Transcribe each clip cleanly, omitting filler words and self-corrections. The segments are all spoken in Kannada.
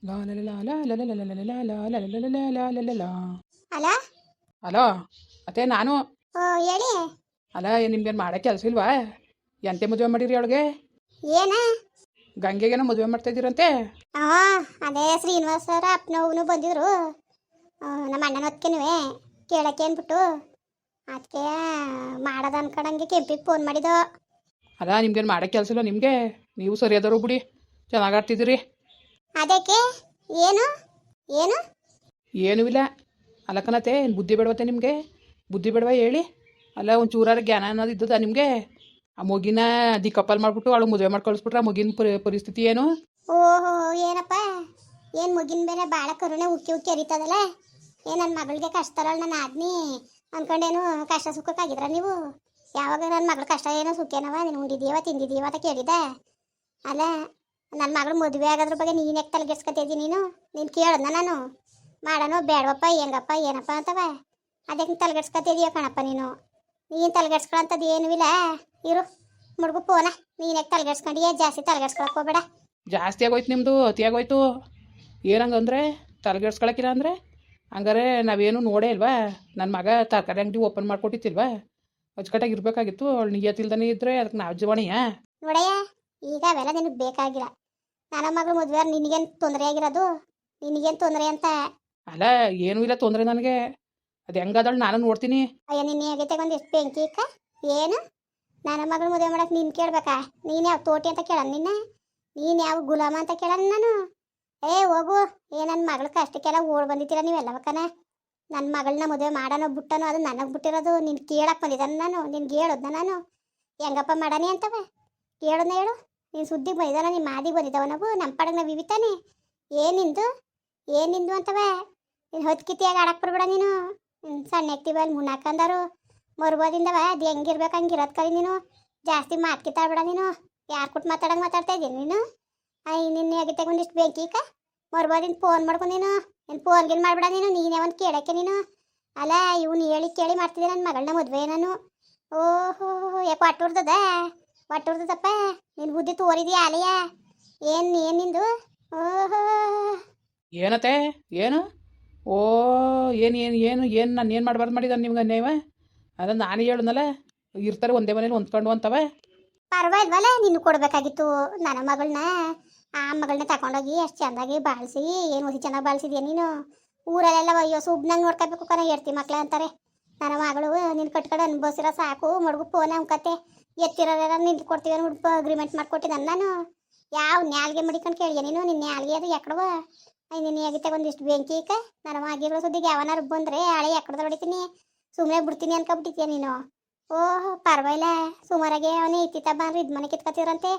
ಲಾ ಲ ಲ ಲಾ ಲ ಲ ಲ ಲ ಲ ಲ ಲ ಲ ಲ ಲ ಲ ಲ ಲ ಲ ಲ. ಅಲ್ಲ. ಹಲೋ. ಅತ್ತೆ ನಾನು. ಓ ಹೇಳಿ. ಅಲ್ಲ ನಿಮ್ಗೇನು ಮಾಡೋಕ್ಕೆ ಕೆಲಸ ಇಲ್ವಾ? ಎಂತೆ ಮದುವೆ ಮಾಡಿರಿ ಅವಳಿಗೆ? ಏನ? ಗಂಗೆಗೇನೋ ಮದುವೆ ಮಾಡ್ತಾ ಇದ್ದೀರಂತೆ? ಅದೇ ಶ್ರೀನಿವಾಸ ಅವರ ಅಪ್ಪನವ್ನು ಬಂದಿದ್ರು. ನಮ್ಮ ಅಣ್ಣನ ಹೊತ್ಕೆನುವೆ ಕೇಳಕ್ಕೆ ಅಂದ್ಬಿಟ್ಟು ಅದಕ್ಕೆ ಮಾಡೋದು ಅನ್ಕೊಂಡಂಗೆ ಕೆಂಪಿಗೆ ಫೋನ್ ಮಾಡಿದ್ದು. ಅಲ್ಲ ನಿಮ್ಗೇನು ಮಾಡೋಕ್ಕೆ ಕೆಲಸ ಇಲ್ಲ ನಿಮಗೆ? ನೀವು ಸರಿಯಾದವರು ಬಿಡಿ, ಚೆನ್ನಾಗಿ ಆಡ್ತಿದ್ದೀರಿ. ಅದಕ್ಕೆ ಏನು ಏನು ಏನೂ ಇಲ್ಲ. ಅಲ್ಲಕ್ಕನತ್ತೆ ಏನು ಬುದ್ಧಿ ಬೇಡವತ್ತೆ ನಿಮಗೆ? ಬುದ್ಧಿ ಬೇಡವಾ ಹೇಳಿ? ಅಲ್ಲ ಒಂದು ಚೂರಾರ ಜ್ಞಾನ ಅನ್ನೋದು ಇದ್ದದ ನಿಮಗೆ? ಆ ಮಗಿನ ದಿಕ್ಕಪ್ಪಲ್ ಮಾಡಿಬಿಟ್ಟು ಅವಳು ಮದುವೆ ಮಾಡಿ ಕಳಿಸ್ಬಿಟ್ರೆ ಆ ಮಗಿನ ಪರಿಸ್ಥಿತಿ ಏನು? ಓಹೋ ಏನಪ್ಪ, ಏನು ಮುಗಿನ ಮೇಲೆ ಭಾಳ ಕರುಣೆ ಉಕ್ಕಿ ಉಕ್ಕಿ ಹರಿತದಲ್ಲ. ನನ್ನ ಮಗಳಿಗೆ ಕಷ್ಟ ತರಲ್ಲ ನನ್ನ ಆದ್ನಿ ಅನ್ಕೊಂಡೇನು ಕಷ್ಟ ಸುಖಕ್ಕಾಗಿದ್ರ ನೀವು? ಯಾವಾಗ ನನ್ನ ಮಗಳ ಕಷ್ಟ ಏನೋ ಸುಖೇನವ ನೀನು ಉಂಡಿದೀವ ತಿಂದಿದೀವ ಅಂತ ಕೇಳಿದೆ. ಅಲ್ಲ ನನ್ನ ಮಗಳು ಮದುವೆ ಆಗೋದ್ರ ಬಗ್ಗೆ ನೀನು ಯಾಕೆ ತಲೆಗೆಡ್ಸ್ಕೊತಿದ್ದಿ? ನೀನು ಕೇಳ್ದ ನಾನು ಮಾಡೋಣ ಬೇಡವಪ್ಪ ಹೆಂಗಪ್ಪ ಏನಪ್ಪ ಅಂತವ ಅದಕ್ಕೆ ತಲೆಗೆಡ್ಸ್ಕೊತಿದೀಯ ಕಣಪ್ಪ ನೀನು ತಲೆಗೆಡ್ಸ್ಕೊಳಂಥದ್ದು ಏನೂ ಇಲ್ಲ. ಇರು ಮುಡ್ಗು ಫೋನ, ನೀನು ಯಾಕೆ ತಲೆಗೆಡ್ಸ್ಕೊಂಡಿಯೇ? ಜಾಸ್ತಿ ತಲೆಗೆಡ್ಸ್ಕೊಳಕ್ಕೆ ಹೋಗ್ಬೇಡ. ಜಾಸ್ತಿ ಆಗೋಯ್ತು ನಿಮ್ಮದು, ಅತಿ ಆಗೋಯ್ತು. ಏನಂಗಂದ್ರೆ ತಲೆಗೆಡ್ಸ್ಕೊಳಕ್ಕಿಲ್ಲ ಅಂದರೆ ಹಂಗಾರೆ ನಾವೇನು ನೋಡೇ ಇಲ್ವಾ? ನನ್ನ ಮಗ ತರಕಾರಿ ಅಂಗಡಿ ಓಪನ್ ಮಾಡಿಕೊಟ್ಟಿತ್ತಿಲ್ವಾ? ಅಚ್ಚುಕಟ್ಟಾಗಿ ಇರಬೇಕಾಗಿತ್ತು. ಅವಳು ನಿಯತ್ತಿಲ್ದೇ ಇದ್ದರೆ ಅದಕ್ಕೆ ನಾವು ಜೀವಣಿಯಾ? ನೋಡಯ್ಯ, ಈಗ ಅವೆಲ್ಲ ನಿನಗೆ ಬೇಕಾಗಿಲ್ಲ. ನನ್ನ ಮಗಳು ಮದುವೆ ನಿನಗೇನು ತೊಂದರೆ ಆಗಿರೋದು? ನಿನಗೇನು ತೊಂದರೆ ಅಂತ? ಅಲ್ಲ ಏನೂ ಇಲ್ಲ ತೊಂದರೆ ನನಗೆ. ಅದು ಹೆಂಗಾದಳು ನಾನು ನೋಡ್ತೀನಿ. ಅಯ್ಯೋ ನಿನ್ನೆ ಆಗೈತೆ ಒಂದು ಎಷ್ಟು ಬೆಂಕಿ ಇಕ್ಕ. ಏನು ನನ್ನ ಮಗಳು ಮದುವೆ ಮಾಡಕ್ಕೆ ನೀನು ಕೇಳ್ಬೇಕಾ? ನೀನು ಯಾವ ತೋಟಿ ಅಂತ ಕೇಳ ನೀನು ಯಾವ ಗುಲಾಮ ಅಂತ ಕೇಳ ನಾನು? ಹೋಗು, ನನ್ನ ಮಗಳ ಕಷ್ಟಕ್ಕೆಲ್ಲ ಓಡ್ ಬಂದಿದ್ದೀರ ನೀವೆಲ್ಲವಕ್ಕನ. ನನ್ನ ಮಗಳನ್ನ ಮದುವೆ ಮಾಡೋಣ ಬಿಟ್ಟನು, ಅದು ನನಗೆ ಬಿಟ್ಟಿರೋದು. ನೀನು ಕೇಳಕ್ಕೆ ಬಂದಿದ್ದಾನೆ ನಾನು, ನಿನ್ಗೆ ಹೇಳೋದ್ನ ನಾನು ಹೆಂಗಪ್ಪ ಮಾಡಾನಿ ಅಂತವ ಕೇಳೋದ್ನ ಹೇಳು. ನೀನು ಸುದ್ದಿಗೆ ಬಂದಿದ್ದಾನ, ನಿಮ್ಮ ಮಾದಿಗೆ ಬಂದಿದ್ದಾವ ನಾವು ನಮ್ಮ ಪಡಗ ನಾವು ವಿವಿತಾನೆ. ಏನಿಂದು ಅಂತವ ನೀನು ಹೊತ್ಕಿತಿಯಾಗ ಆಡಕ್ಕೆ ಬರ್ಬೇಡ ನೀನು. ಸಣ್ಣ ಎಕ್ತಿವಲ್ಲಿ ಮುನ್ನಾಕಂದರು ಮರುಬೋದಿಂದವ ಅದು ಹೆಂಗಿರ್ಬೇಕು ಹಂಗಿರೋದು ಕಲಿ. ನೀನು ಜಾಸ್ತಿ ಮಾತು ಕಿತ್ತಾಡ್ಬೇಡ ನೀನು. ಯಾರು ಕೊಟ್ಟು ಮಾತಾಡಂಗೆ ಮಾತಾಡ್ತಾ ಇದ್ದೀನಿ ನೀನು? ನಿನ್ನೆ ಆಗಿತ್ತಾಗ ಒಂದಿಷ್ಟು ಬೆಂಕಿ ಕ ಮರುಬೋದಿಂದ ಫೋನ್ ಮಾಡ್ಕೊಂಡು ನೀನು ಫೋನ್ಗಿನ್ ಮಾಡ್ಬೇಡ ನೀನೇ ಒಂದು ಕೇಳಕ್ಕೆ ನೀನು. ಅಲ್ಲ ಇವ್ನು ಹೇಳಿ ಕೇಳಿ ಮಾಡ್ತಿದ್ದೆ ನನ್ನ ಮಗಳನ್ನ ಮದುವೆ ನಾನು. ಓಹೋ ಯಾಕೆ ಒಟ್ಟುರ್ದದಪ್ಪ ನಿನ್ನ ಬುದ್ಧಿ ತೋರಿದೀಯ ಅಲೆಯ? ಏನಿಂದು? ಓಹೋ ಏನತ್ತೆ ಏನು? ಓ ಏನು ನಾನು ಏನು ಮಾಡಬಾರ್ದು ಮಾಡಿದ್ದಾನೆ ನಿಮ್ಗೆ ಅನ್ಯಾಯವ? ಅದ ನಾನು ಹೇಳದ್ನಲ್ಲ, ಇರ್ತಾರೆ ಒಂದೇ ಮನೇಲಿ ಹೊಂದ್ಕೊಂಡು ಅಂತವ. ಪರವಾಗಿಲ್ವಲ್ಲ, ನಿನ್ನ ಕೊಡ್ಬೇಕಾಗಿತ್ತು ನನ್ನ ಮಗಳನ್ನ. ಆ ಮಗಳನ್ನ ತಗೊಂಡೋಗಿ ಅಷ್ಟು ಚೆಂದಾಗಿ ಬಾಳಿಸಿ ಏನು ಹೊಸಿ ಚೆನ್ನಾಗಿ ಬಾಳಿಸಿದ್ಯಾ ನೀನು? ಊರಲ್ಲೆಲ್ಲ ಅಯ್ಯೋ ಸುಬ್ನಂಗೆ ನೋಡ್ಕೋಬೇಕು ಕಣ ಎಡ್ತಿ ಮಕ್ಳು ಅಂತಾರೆ. ನನ್ನ ಮಗಳು ನಿನ್ನ ಕಟ್ಕೊಂಡು ಅನ್ಭವಿಸಿರೋ ಸಾಕು. ಮಡ್ಗು ಫೋನ್ ಅಂಕತ್ತೆ ಎತ್ತಿರೋರೆಲ್ಲ ನಿಂತು ಕೊಡ್ತೀವಿ ಅನ್ಬಿಟ್ಟು ಅಗ್ರಿಮೆಂಟ್ ಮಾಡ್ಕೊಟ್ಟಿದ್ದಾನೆ ನಾನು. ಯಾವ ನ್ಯಾಲ್ಗೆ ಮಡಿಕೊಂಡು ಕೇಳಿಯ ನೀನು? ನಿನ್ನ ನ್ಯಾಲ್ಗೆ ಅದು ಎಕ್ಕಡವ? ನಿನ್ನ ಆಗಿತ್ತೆ ಒಂದಿಷ್ಟು ಬೆಂಕಿ ಈಗ ನನ್ನ ಆಗಿರೋ ಸುದ್ದಿಗೆ ಯಾವನಾರು ಬಂದರೆ ಹಳೆ ಎಕ್ಕಡದ ಹೊಡಿತೀನಿ, ಸುಮ್ಮನೆ ಬಿಡ್ತೀನಿ ಅನ್ಕೊಬಿಟ್ಟಿದ್ಯಾ ನೀನು? ಓಹ್ ಪರವಾಗಿಲ್ಲ, ಸುಮಾರಾಗೆ ಅವನೇ ಇತ್ತಿತ್ತ ಬಂದ್ರೆ ಇದು ಮನೆ ಕಿತ್ಕೊತಿದ್ರಂತೆ.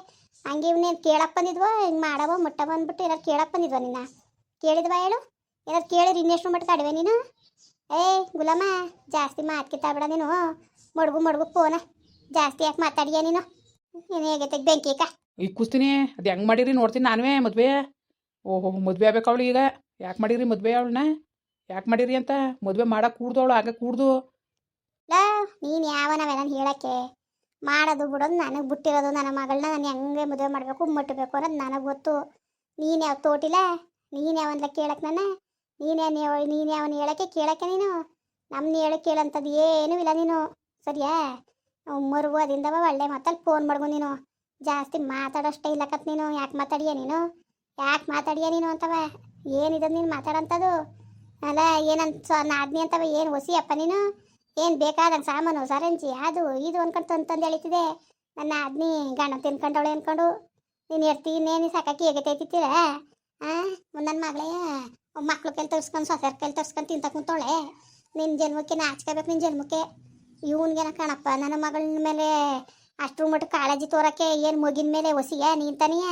ಹಂಗೆ ಇವನೇನು ಕೇಳಕ್ಕೆ ಬಂದಿದ್ವೋ ಹಿಂಗೆ ಮಾಡವೋ ಮುಟ್ಟ ಬಂದ್ಬಿಟ್ಟು ಏನಾರು ಕೇಳಕ್ಕೆ ಬಂದಿದ್ವ ನಿನ್ನ? ಕೇಳಿದ್ವಾ ಹೇಳು? ಏನಾರು ಕೇಳಿದ್ರೆ ಇನ್ನೆಷ್ಟು ಮಟ್ಟ ಕಡಿಮೆ ನೀನು? ಗುಲಾಮ ಜಾಸ್ತಿ ಮಾತು ಕಿತ್ತಾಬೇಡ ನೀನು. ಮಡ್ಗು ಫೋನ ಜಾಸ್ತಿ ಯಾಕೆ ಮಾತಾಡಿಯ ನೀನು? ಏನು ಹೇಗೈತೆ ಬೆಂಕಿ ಕ ಈಗ ಕೂಸ್ತೀನಿ. ಅದು ಹೆಂಗೆ ಮಾಡಿರಿ ನೋಡ್ತೀನಿ ನಾನುವೇ ಮದುವೆ. ಓಹೋ ಮದುವೆ ಆಗ್ಬೇಕು ಅವಳು ಈಗ? ಯಾಕೆ ಮಾಡಿರಿ ಮದುವೆ ಅವಳನ್ನ? ಯಾಕೆ ಮಾಡಿರಿ ಅಂತ ಮದುವೆ ಮಾಡೋಕೆ ಕೂಡ್ದು ಅವಳು ಆಗ ಕೂಡ್ದು. ನೀನು ಯಾವನವೇ ನಾನು ಹೇಳಕ್ಕೆ? ಮಾಡೋದು ಬಿಡೋದು ನನಗೆ ಬಿಟ್ಟಿರೋದು. ನನ್ನ ಮಗಳನ್ನ ನಾನು ಹೆಂಗೆ ಮದುವೆ ಮಾಡಬೇಕು ಮುಟ್ಟಬೇಕು ಅನ್ನೋದು ನನಗೆ ಗೊತ್ತು. ನೀನು ಯಾವ ತೋಟಿಲ್ಲ, ನೀನು ಯಾವನ್ಲ ಕೇಳಕ್ಕೆ ನನ್ನ? ನೀನು ಯಾವನು ಹೇಳಕ್ಕೆ ಕೇಳಕ್ಕೆ ನೀನು? ನಮ್ಮನ್ನ ಹೇಳಕ್ಕೆ ಕೇಳಂಥದ್ದು ಏನೂ ಇಲ್ಲ ನೀನು, ಸರಿಯಾ? ಮರುಗೋದಿಂದವ ಒಳ್ಳೆ ಮಾತಲ್ಲಿ ಫೋನ್ ಮಾಡ್ಬೋ ನೀನು. ಜಾಸ್ತಿ ಮಾತಾಡೋಷ್ಟೇ ಇಲ್ಲಕತ್ ನೀನು. ಯಾಕೆ ಮಾತಾಡಿಯ ನೀನು ಅಂತವ? ಏನಿದೆ ನೀನು ಮಾತಾಡೋಂಥದ್ದು? ಅಲ್ಲ ಏನಂತ ನಾದ್ನಿ ಅಂತವ? ಏನು ಹೊಸಿ ಅಪ್ಪ ನೀನು? ಏನು ಬೇಕಾದಂಗೆ ಸಾಮಾನು ಸರಂಜಿ ಅದು ಇದು ಅನ್ಕೊಂಡು ತಂದು ಎಳಿತಿದೆ ನನ್ನ ಆದ್ನಿ. ಗಂಡ ತಿನ್ಕೊಂಡವಳೆ ಅನ್ಕೊಂಡು ನೀನು ಇನ್ನೇನು ಸಾಕಾಕಿ ಹೇಗೈತಿತ್ತೀರ? ನನ್ನ ಮಗಳೇ ಮಕ್ಳು ಕೈಲಿ ತರ್ಸ್ಕೊಂಡು ಸೊಸೆರ್ ಕೈಲಿ ತರ್ಸ್ಕೊಂಡು ತಿಂತ ಕುಂತವಳೆ. ನಿನ್ನ ಜನ್ಮಕ್ಕೆ ನಾಚ್ಕೋಬೇಕು. ನಿನ್ನ ಜನ್ಮಕ್ಕೆ ಇವನ್ಗೇನ ಕಾಣಪ್ಪ ನನ್ನ ಮಗಳ ಮೇಲೆ ಅಷ್ಟ್ರ ಮಟ್ಟ ಕಾಳಜಿ ತೋರಕ್ಕೆ? ಏನು ಮಗಿನ ಮೇಲೆ ಹೊಸಿಯ ನೀನು ತಾನೆಯ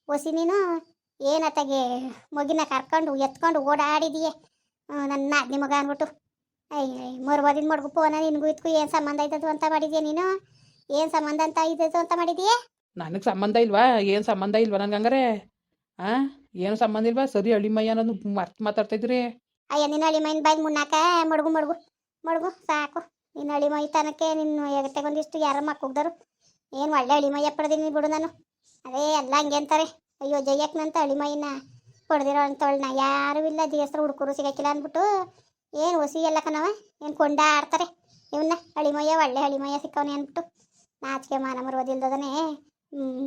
ಹೊಸಿ ನೀನು? ಏನತ್ತಾಗೆ ಮಗಿನ ಕರ್ಕೊಂಡು ಎತ್ಕೊಂಡು ಓಡಾಡಿದೀಯ ನನ್ನ ಆದ್ನಿ ಮಗ ಅಂದ್ಬಿಟ್ಟು. ಮರುವಾದಿನ ಮಡ್ಗು ಫೋನ ನಿನಗೂ ಇದಕ್ಕೂ ಏನು ಸಂಬಂಧ ಇದ್ದದು ಅಂತ ಮಾಡಿದ್ಯಾ ನೀನು? ಏನು ಸಂಬಂಧ ಅಂತ ಇದ್ದದು ಅಂತ ಮಾಡಿದ್ಯಾ? ನನಗೆ ಸಂಬಂಧ ಇಲ್ವಾ? ಏನು ಸಂಬಂಧ ಇಲ್ವಾ ನನಗೆ ಹಂಗಾರೆ? ಏನು ಸಂಬಂಧ ಇಲ್ವಾ? ಸರಿ ಅಳಿಮಯ್ಯ ಅನ್ನೋದು ಮಾತಾಡ್ತಾಯಿದ್ರಿ. ನಿನ್ನ ಅಳಿಮೈನ ಬಾಯಿ ಮುನ್ನಾಕ ಮಡ್ಗು ಸಾಕು. ನಿನ್ನ ಅಳಿಮೈ ತನಕ್ಕೆ ನಿನ್ನ ಎಗತೆಗೊಂದಿಷ್ಟು ಯಾರ ಮಕ್ಕಳು ಏನು ಒಳ್ಳೆ ಅಳಿಮಯ್ಯ ಪಡೆದೀನಿ ಬಿಡು ನಾನು. ಅದೇ ಎಲ್ಲ ಹಂಗೆ ಅಂತಾರೆ. ಅಯ್ಯೋ ಜಯಕ್ಕನಂತ ಅಳಿಮೈನ ಪಡೆದಿರೋ ಅಂತವಳನ್ನ ಯಾರೂ ಇಲ್ಲ ದೇಸ್ರ ಹುಡುಕರು ಸಿಗಕ್ಕಿಲ್ಲ ಅಂದ್ಬಿಟ್ಟು ಏನು ಹೊಸಿ ಎಲ್ಲ ಕಣವ ಏನು ಕೊಂಡ ಆಡ್ತಾರೆ ಇವನ್ನ ಹಳಿಮಯ್ಯ ಒಳ್ಳೆ ಹಳಿಮಯ್ಯ ಸಿಕ್ಕವನೇ ಅಂದ್ಬಿಟ್ಟು ನಾಚಿಕೆ ಮಾನ ಮರುವುದಿಲ್ದದನೆ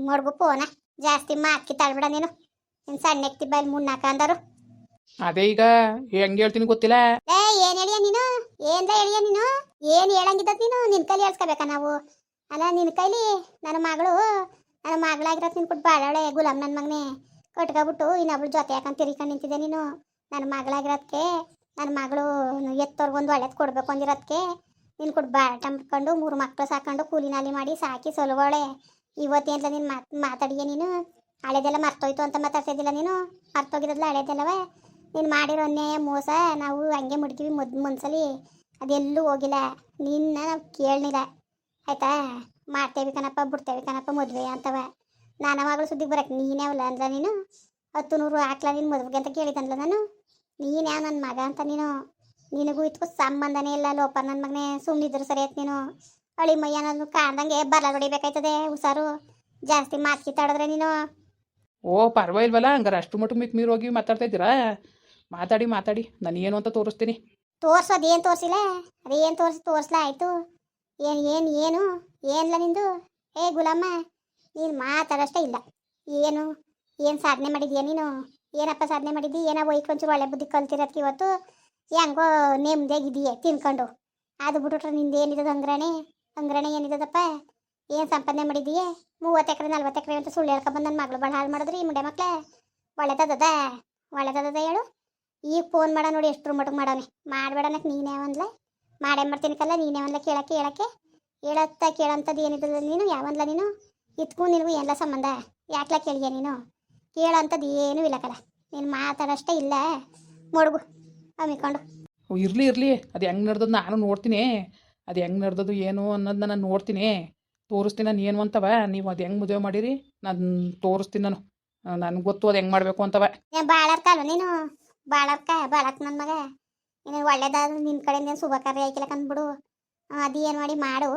ಮಡ್ಗು ಪೋನ ಜಾಸ್ತಿ ಮಾತ್ಕಿ ತಳ್ಬಿಡ ನೀನು ಇನ್ನು ಸಣ್ಣ ಎಕ್ತಿ ಬಾಯಲ್ಲಿ ಮುನ್ನಾಕ ಅಂದರು. ಅದೇ ಈಗ ಹೆಂಗೆ ಹೇಳ್ತೀನಿ ಗೊತ್ತಿಲ್ಲ. ಏ ಏನ್ ಹೇಳಿಯ ನೀನು ಏನ್ಲ ಹೇಳಿಯ ನೀನು ಏನ್ ಹೇಳಂಗಿದ್ದ ನೀನು ನಿನ್ ಕೈಲಿ ಹೇಳ್ಸ್ಕೋಬೇಕಾ ನಾವು ಅಲ್ಲ ನಿನ್ ಕೈಲಿ ನನ್ನ ಮಗಳಾಗಿರತ್ ನಿನ್ ಕೊಟ್ಟು ಬಾಳಾಳೆ ಗುಲಾಮ್ ನನ್ನ ಮಗನೇ ಕಟ್ಕೊಬಿಟ್ಟು ಇನ್ನೊಬ್ಳು ಜೊತೆ ಯಾಕಂತ ತಿರ್ಕೊಂಡು ನಿಂತಿದ್ದೆ ನೀನು. ನನ್ನ ಮಗಳಾಗಿರೋದಕ್ಕೆ ನನ್ನ ಮಗಳು ಎತ್ತೋರ್ಗೊಂದು ಒಳ್ಳೇದು ಕೊಡ್ಬೇಕು ಅಂದಿರೋದಕ್ಕೆ ನೀನು ಕೊಟ್ಟು ಬಾಟಂಬ್ಕೊಂಡು 3 ಮಕ್ಕಳು ಸಾಕೊಂಡು ಕೂಲಿನಾಲಿ ಮಾಡಿ ಸಾಕಿ ಸೊಲಗೋಳೆ. ಇವತ್ತೇನ್ಲ ನೀನು ಮಾತಾಡಿಯ ನೀನು ಹಳೆದೆಲ್ಲ ಮರ್ತೋಯ್ತು ಅಂತ ಮಾತಾಡ್ತಿದ್ದಿಲ್ಲ ನೀನು. ಮರ್ತೋಗಿರೋದ್ಲ ಹಳೆದೆಲ್ಲವೇ ನೀನು ಮಾಡಿರೋ ಅನ್ಯಾಯ ಮೋಸ ನಾವು ಹಂಗೆ ಮುಡ್ತೀವಿ ಮುನ್ಸಲಿ ಅದೆಲ್ಲೂ ಹೋಗಿಲ್ಲ. ನಿನ್ನ ನಾವು ಕೇಳಲಿಲ್ಲ ಆಯ್ತಾ. ಮಾಡ್ತೇವೆ ಕಣಪ್ಪ ಬಿಡ್ತೇವೆ ಕಣಪ್ಪ ಮದುವೆ ಅಂತವ. ನನ್ನ ಮಗಳು ಸುದ್ದಿಗೆ ಬರಕ್ಕೆ ನೀನೇ ಅವಲ್ಲ ಅಂದ್ಲ ನೀನು. 10 ಹಾಕ್ಲ ನೀನು ಮದುವೆಗೆ ಅಂತ ಕೇಳಿದನ್ಲ ನಾನು. ನೀನ್ಯಾವ ನನ್ನ ಮಗ ಅಂತ ನೀನು. ನಿನಗೂ ಇದಕ್ಕೂ ಸಂಬಂಧನೇ ಇಲ್ಲ ಲೋಪ ನನ್ನ ಮಗನೇ. ಸುಮ್ಮನಿದ್ರು ಸರಿ ಆಯ್ತು ನೀನು. ಅಳಿ ಮಯ್ಯ ಅನ್ನೋದು ಕಾಣ್ದಂಗೆ ಬಲ ಹೊಡಿಬೇಕಾಯ್ತದೆ ಹುಷಾರು. ಜಾಸ್ತಿ ಮಾತ್ಕಿತ್ತಾಡಿದ್ರೆ ನೀನು. ಓ ಪರವಾಗಿಲ್ವಲ್ಲ ಹಂಗಾರೆ ಅಷ್ಟು ಮಟ್ಟಿಗೆ ಮೀರಿ ಹೋಗಿ ಮಾತಾಡ್ತಾ ಇದ್ದೀರಾ. ಮಾತಾಡಿ ನಾನು ಏನು ಅಂತ ತೋರಿಸ್ತೀನಿ. ತೋರ್ಸು ಅದೇನು ತೋರಿಸಿಲ್ಲ ಅದೇನು ತೋರಿಸ್ಲ ಆಯಿತು. ಏನು ಏನ್ಲ ನಿಂದು. ಏ ಗುಲಾಮ ನೀನು ಮಾತಾಡೋಷ್ಟೇ ಇಲ್ಲ. ಏನು ಸಾಧನೆ ಮಾಡಿದ್ಯಾ ನೀನು. ಏನಪ್ಪ ಸಾಧನೆ ಮಾಡಿದ್ದಿ. ಏನೋ ಒಂಚೂರು ಒಳ್ಳೆ ಬುದ್ಧಿ ಕಲ್ತಿರೋದಕ್ಕೆ ಇವತ್ತು ಹೆಂಗೋ ನೆಮ್ಮದಿಯಾಗಿದೆಯೇ ತಿನ್ಕೊಂಡು. ಅದು ಬಿಟ್ಬಿಟ್ರೆ ನಿಂದು ಏನಿರೋದು ಅಂಗ್ರಣೆ ಏನಿರೋದಪ್ಪ. ಏನು ಸಂಪಾದನೆ ಮಾಡಿದೀಯೇ. 30 ಎಕರೆ 40 ಎಕರೆ ಅಂತ ಸುಳ್ಳು ಹೇಳ್ಕೊಬಂದು ನನ್ನ ಮಗಳು ಭಾಳ ಹಾಳು ಮಾಡಿದ್ರಿ ಮುಂಡೆ ಮಕ್ಳೆ. ಒಳ್ಳೆದದ ಹೇಳು. ಈಗ ಫೋನ್ ಮಾಡ ನೋಡಿ ಎಷ್ಟ್ರ ಮಟ್ಟಿಗೆ ಮಾಡವನೆ. ಮಾಡಬೇಡನಕ್ಕೆ ನೀನೇ ಒಂದ್ಲ ಮಾಡ್ತೀನಿ ಕಲ್ಲ ನೀನೇ ಒಂದ್ಲ ಕೇಳಕ್ಕೆ ಕೇಳಂಥದ್ದು ಏನಿದ್ದಲ್ಲ ನೀನು. ಯಾವಂದ್ಲ ನೀನು ಇತ್ಕೂ ನಿನಗೂ ಎಲ್ಲ ಸಂಬಂಧ. ಯಾಕ್ಲ ಕೇಳಿಯ ನೀನು. ಕೇಳೋಂಥದ್ದು ಏನೂ ಇಲ್ಲ ಕಲ. ನೀನು ಮಾತಾಡೋಷ್ಟೇ ಇಲ್ಲ ಮಡ್ಗು ಹಮ್ಮಿಕೊಂಡು. ಇರಲಿ ಅದು ಹೆಂಗೆ ನಡೆದದ್ದು ನಾನು ನೋಡ್ತೀನಿ. ಅದು ಹೆಂಗೆ ನಡೆದದ್ದು ಏನು ಅನ್ನೋದನ್ನ ನಾನು ನೋಡ್ತೀನಿ. ತೋರಿಸ್ತೀನಿ ನಾನು ಏನು ಅಂತವ. ನೀವು ಅದು ಹೆಂಗೆ ಮದುವೆ ಮಾಡಿರಿ ನಾನು ತೋರಿಸ್ತೀನಿ. ನನಗೆ ಗೊತ್ತು ಅದು ಹೆಂಗೆ ಮಾಡಬೇಕು ಅಂತವ. ಬಾಳರ್ಕಲ್ಲ ನೀನು. ಬಾಳಕ್ ನನ್ನ ಮಗ ನೀನು ಒಳ್ಳೇದಾದ್ರೆ ನಿನ್ನ ಕಡೆಯಿಂದ ಶುಭ ಕಾರ್ಯ ಆಯ್ಕಿಲ್ಲ ಕಂದ್ಬಿಡು. ಅದೇನು ಮಾಡಿ ಮಾಡು.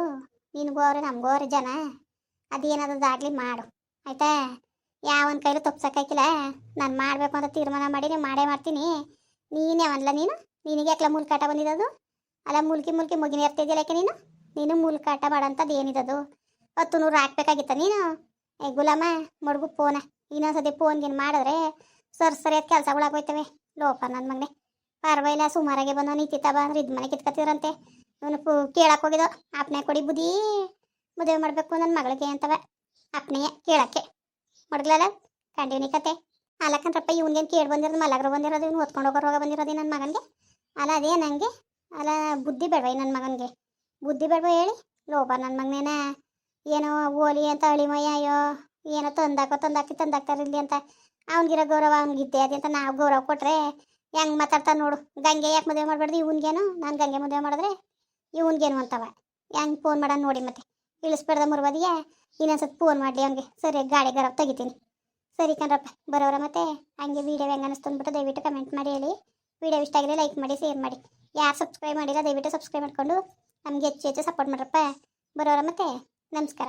ನಿನಗೋರು ನಮಗೋರು ಜನ ಅದೇನದಾಗಲಿ ಮಾಡು ಆಯ್ತಾ. ಯಾವನ ಕೈಲೂ ತಪ್ಸಕ್ಕಾಯ್ಕಿಲ್ಲ. ನಾನು ಮಾಡಬೇಕು ಅಂತ ತೀರ್ಮಾನ ಮಾಡಿ ನೀವು ಮಾಡೇ ಮಾಡ್ತೀನಿ. ನೀನೇ ಅವನ್ಲ ನೀನು. ನಿನಗೆ ಯಾಕಲ ಮುಲ್ಕಾಟ ಬಂದಿರೋದು. ಅಲ್ಲ ಮುಲ್ಕಿ ಮುಗಿನ ಇರ್ತಿದ್ದಿಲ್ಲ ನೀನು ಮುಲ್ಕಾಟ ಮಾಡೋಂಥದ್ದು ಏನಿರೋದು. 10 ಹಾಕ್ಬೇಕಾಗಿತ್ತ ನೀನು. ಏ ಗುಲಾಮ ಮಡ್ಗು ಫೋನ ಇನ್ನೊಂದ್ಸತಿ ಫೋನ್ಗೇನು ಮಾಡಿದ್ರೆ ಸರಿಯಾದ ಕೆಲಸಗಳಾಗೋಯ್ತವೆ ಲೋಪ ನನ್ನ ಮಗನೇ. ಪರವಾಗಿಲ್ಲ ಸುಮಾರಾಗೆ ಬಂದು ನಿಂತಿತ್ತ ಅಂದ್ರೆ ಇದು ಮನೆ ಕಿತ್ಕತ್ತಿರಂತೆ. ಇವನು ಕೇಳಕ್ಕೆ ಹೋಗಿದ್ದೋ ಅಪ್ನೆ ಕೊಡಿ ಬುದ್ಧಿ ಮದುವೆ ಮಾಡಬೇಕು ನನ್ನ ಮಗಳಿಗೆ ಅಂತವ. ಅಪ್ನೆಯ ಕೇಳಕ್ಕೆ ಮಡ್ಗ್ಲಲ್ಲ ಕಂಡಿವ್ನಿ ಕತೆ. ಅಲ್ಲಕ್ಕಂದ್ರಪ್ಪ ಇವ್ನಿಗೇನು ಕೇಳಿ ಬಂದಿರೋದು ಮಲಗ್ರು ಬಂದಿರೋದು ಇವ್ನು ಹೊತ್ಕೊಂಡು ಹೋಗೋವಾಗ ಬಂದಿರೋದು ನನ್ನ ಮಗನಿಗೆ. ಅಲ್ಲ ಅದೇ ನನಗೆ ಅಲ್ಲ ಬುದ್ಧಿ ಬೇಡವ ನನ್ನ ಮಗನಿಗೆ. ಬುದ್ಧಿ ಬೇಡವ ಹೇಳಿ ಲೋಪ ನನ್ನ ಮಗನೇನ. ಏನೋ ಓಲಿ ಅಂತ ಅಳಿಮಯ್ಯ ಅಯ್ಯೋ ಏನೋ ತಂದಾಕ್ತಾರಿಲ್ಲಿ ಅಂತ ಅವ್ನಿಗಿರೋ ಗೌರವ ಅವ್ನಿಗಿದ್ದೆ ಅದೇ ಅಂತ ನಾವು ಗೌರವ ಕೊಟ್ರೆ ಹೆಂಗೆ ಮಾತಾಡ್ತಾ ನೋಡು. ಗಂಗೆ ಯಾಕೆ ಮದುವೆ ಮಾಡಬಾರ್ದು ಇವನ್ಗೇನು. ನಾನು ಗಂಗೆ ಮದುವೆ ಮಾಡಿದ್ರೆ ಇವನ್ಗೇನು ಅಂತವ. ಹೆಂಗೆ ಫೋನ್ ಮಾಡೋಣ ನೋಡಿ ಮತ್ತೆ ಇಳಿಸ್ಬೇಡ್ದ ಮುರ್ವದಿಯ. ಇನ್ನೊಂದ್ಸತಿ ಫೋನ್ ಮಾಡಲಿ ಅವ್ನಿಗೆ ಸರಿಯಾಗಿ ಗಾಡಿ ಗರಬ್ ತೆಗಿತೀನಿ. ಸರಿ ಕಣ್ರಪ್ಪ ಬರೋರ ಮತ್ತೆ ಹಂಗೆ ವೀಡಿಯೋ ಹೆಂಗೆ ಅನಿಸ್ತು ಅಂದ್ಬಿಟ್ಟು ದಯವಿಟ್ಟು ಕಮೆಂಟ್ ಮಾಡಿ ಹೇಳಿ. ವೀಡಿಯೋ ಇಷ್ಟ ಆಗಿದ್ರೆ ಲೈಕ್ ಮಾಡಿ ಶೇರ್ ಮಾಡಿ. ಯಾರು ಸಬ್ಸ್ಕ್ರೈಬ್ ಮಾಡಿಲ್ಲ ದಯವಿಟ್ಟು ಸಬ್ಸ್ಕ್ರೈಬ್ ಮಾಡ್ಕೊಂಡು ನಮಗೆ ಹೆಚ್ಚು ಸಪೋರ್ಟ್ ಮಾಡ್ರಪ್ಪ. ಬರೋರ ಮತ್ತೆ ನಮಸ್ಕಾರ.